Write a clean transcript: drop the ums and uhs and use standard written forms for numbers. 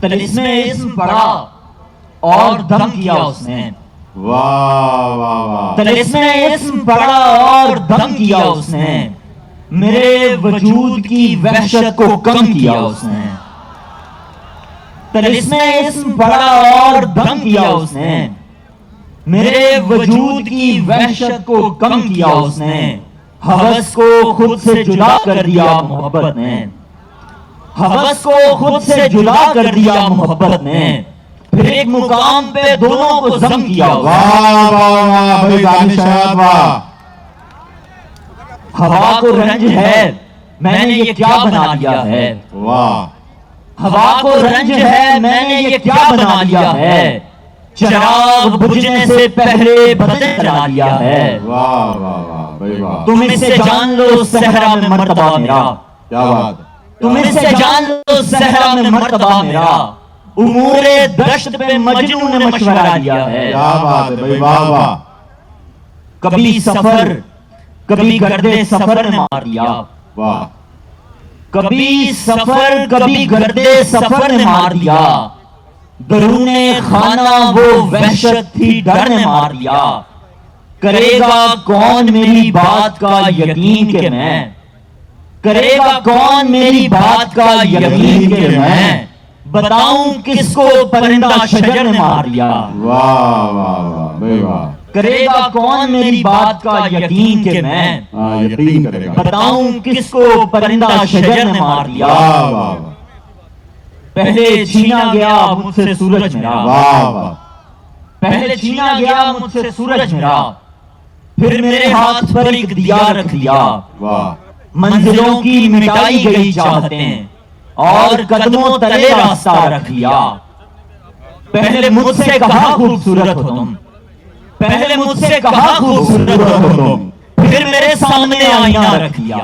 तिलिस्मे इस्म पढ़ा और दम किया उसने। वाह वाह वाह। तिलिस्मे इस्म पढ़ा और दम किया उसने, मेरे वजूद की वहशत को कम किया उसने। तिलिस्मे इस्म पढ़ा और दम किया उसने, मेरे वजूद की वहशत को कम किया उसने। हवस को खुद से जुदा कर दिया मोहब्बत ने, हवस को खुद से जुदा कर दिया मोहब्बत ने, फिर एक मुकाम पे दोनों को जम किया। वाह वाह वाह भाई दानिश वाह। हवा को रंज है मैंने ये क्या बना लिया है। वाह। हवा को रंज है मैंने ये क्या बना लिया है, चिराग बुझने से पहले बदल जला लिया है। वाह वाह वाह भाई वाह। तुम इसे जान लो सहरा में मर्तबा मेरा, क्या बात है। तुम इसे जान लो सहरा में मर्तबा मेरा, उमूरे दश्त पे मजनू ने मशवरा दिया है। क्या बात है भाई वाह वाह। कभी सफर कभी गर्दे सफर ने मार दिया। वाह। कभी सफर कभी गर्दे सफर ने मार दिया, दरूने खाना वो वहशत थी डर ने मार दिया। करेगा कौन मेरी बात का यकीन के मैं, करेगा कौन मेरी बात का यकीन के मैं, बताऊं किसको परिंदा शजर ने मार दिया। वाह वाह वाह भाई वाह। करेगा कौन मेरी बात का यकीन के मैं, हाँ यकीन करेगा। बताऊं किसको परिंदा शजर ने मार दिया। वाह वाह वाह। पहले छीना गया मुझसे सूरज मेरा, वाह वाह। पहले छीना गया मुझसे सूरज मेरा, फिर मेरे हाथ पर एक दिया रख दिया। वाह। मंजिलों की मिटाई गई चाहतें और कदमों तले रास्ता रख दिया। पहले मुझसे कहा खूबसूरत हो तुम, पहले मुझसे कहा खूबसूरत हो तुम, फिर मेरे सामने आईना रख दिया।